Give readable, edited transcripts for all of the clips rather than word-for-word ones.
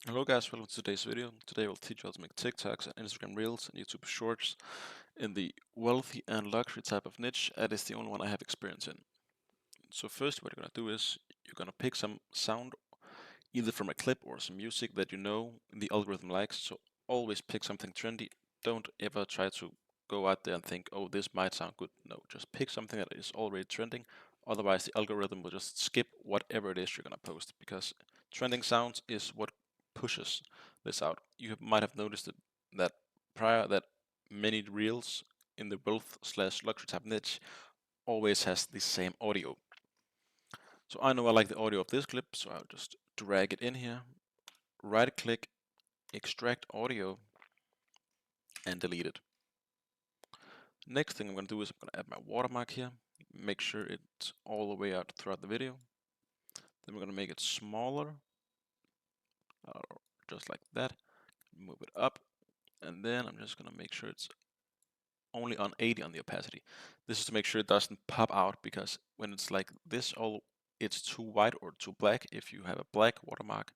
Hello guys, welcome to today's video. Today we'll teach you how to make TikToks and Instagram Reels and YouTube Shorts in the wealthy and luxury type of niche. That is the only one I have experience in. So first what you're going to do is you're going to pick some sound either from a clip or some music that you know the algorithm likes. So always pick something trendy. Don't ever try to go out there and think, oh, this might sound good. No, just pick something that is already trending. Otherwise the algorithm will just skip whatever it is you're going to post, because trending sounds is what pushes this out. You might have noticed that prior that many reels in the wealth slash luxury type niche always has the same audio. So I know I like the audio of this clip, so I'll just drag it in here, right click, extract audio, and delete it. Next thing I'm going to do is I'm going to add my watermark here, make sure it's all the way out throughout the video. Then we're going to make it smaller, just like that, move it up, and then I'm just going to make sure it's only on 80 on the opacity. This is to make sure it doesn't pop out, because when it's like this, it's too white or too black if you have a black watermark,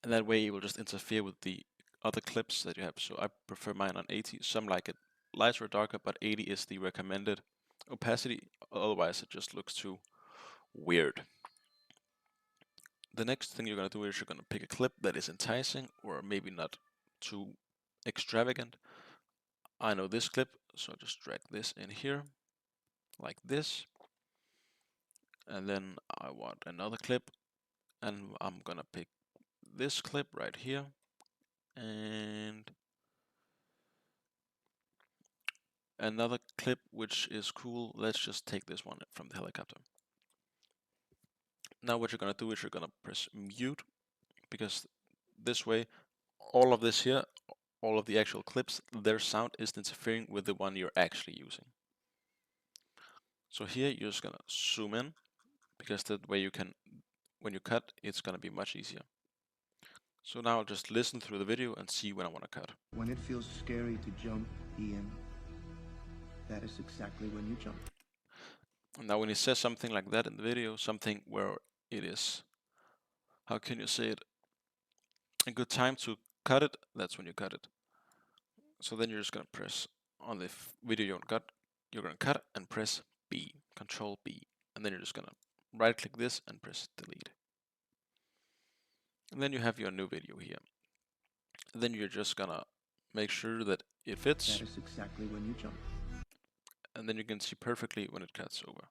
and that way it will just interfere with the other clips that you have. So I prefer mine on 80. Some like it lighter or darker, but 80 is the recommended opacity, otherwise it just looks too weird. The next thing you're going to do is you're going to pick a clip that is enticing or maybe not too extravagant. I know this clip, so I'll just drag this in here like this, and then I want another clip, and I'm gonna pick this clip right here, and another clip which is cool. Let's just take this one from the helicopter. Now what you're gonna do is you're gonna press mute, because this way all of this here, all of the actual clips, their sound isn't interfering with the one you're actually using. So here you're just gonna zoom in, because that way you can, when you cut, it's gonna be much easier. So now I'll just listen through the video and see when I want to cut. When it feels scary to jump, Ian, that is exactly when you jump. Now when he says something like that in the video, something where it is, how can you say it, a good time to cut it, that's when you cut it. So then you're just gonna press on the video you're gonna cut and press B, Control B, and then you're just gonna right click this and press delete. And then you have your new video here. And then you're just gonna make sure that it fits. That is exactly when you jump. And then you can see perfectly when it cuts over.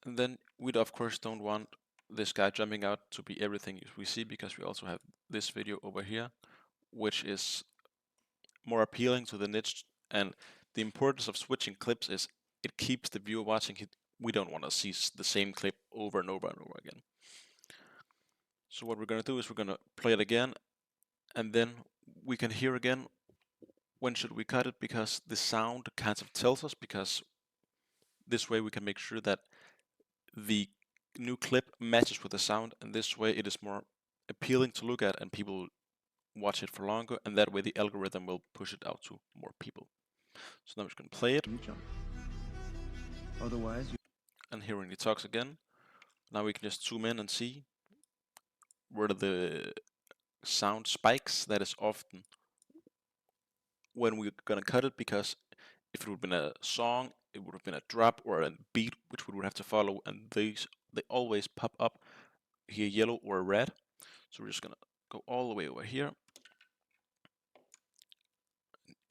And then we of course don't want this guy jumping out to be everything we see, because we also have this video over here, which is more appealing to the niche. And the importance of switching clips is it keeps the viewer watching. We don't want to see the same clip over and over and over again. So what we're going to do is we're going to play it again, and then we can hear again when should we cut it, because the sound kind of tells us, because this way we can make sure that the new clip matches with the sound, and this way it is more appealing to look at and people watch it for longer, and that way the algorithm will push it out to more people. So now I'm just going to play it. You jump. Otherwise, you. And here when he talks again, now we can just zoom in and see where the sound spikes. That is often when we're going to cut it, because if it would have been a song, it would have been a drop or a beat which we would have to follow, and they always pop up here yellow or red. So we're just gonna go all the way over here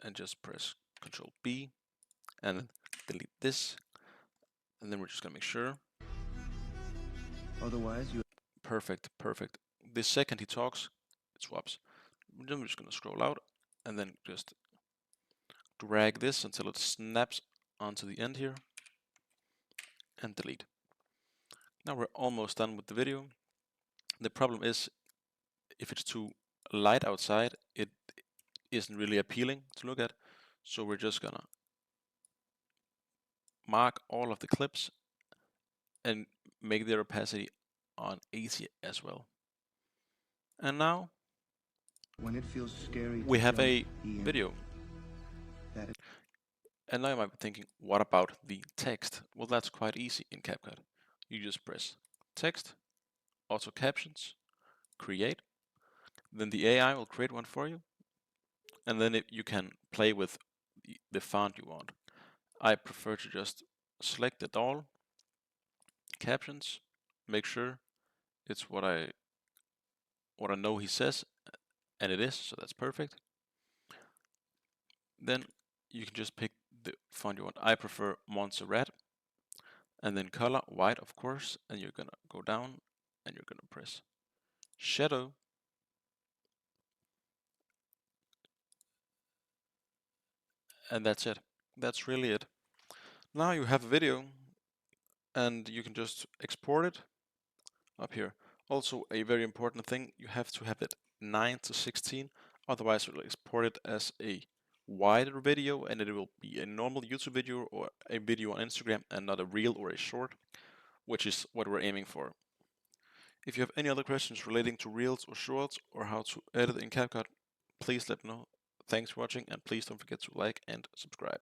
and just press Control B and delete this, and then we're just gonna make sure. Otherwise, you. Perfect, perfect. The second he talks, it swaps. Then we're just gonna scroll out and then just drag this until it snaps onto the end here and delete. Now we're almost done with the video. The problem is, if it's too light outside, it isn't really appealing to look at. So we're just gonna mark all of the clips and make their opacity on 80 as well. And now When it feels scary we to have jump, a Ian, video. that is. And now you might be thinking, what about the text? Well, that's quite easy in CapCut. You just press text, auto captions, create. Then the AI will create one for you, and then you can play with the font you want. I prefer to just select it all, captions, make sure it's what I know he says, and it is, so that's perfect. Then you can just pick the font you want. I prefer Montserrat, and then color white, of course, and you're gonna go down and you're gonna press shadow, and that's it. That's really it. Now you have a video, and you can just export it up here. Also, a very important thing, you have to have it 9:16, otherwise it will export it as a wider video and it will be a normal YouTube video or a video on Instagram and not a reel or a short, which is what we're aiming for. If you have any other questions relating to reels or shorts or how to edit in CapCut, please let me know. Thanks for watching, and please don't forget to like and subscribe.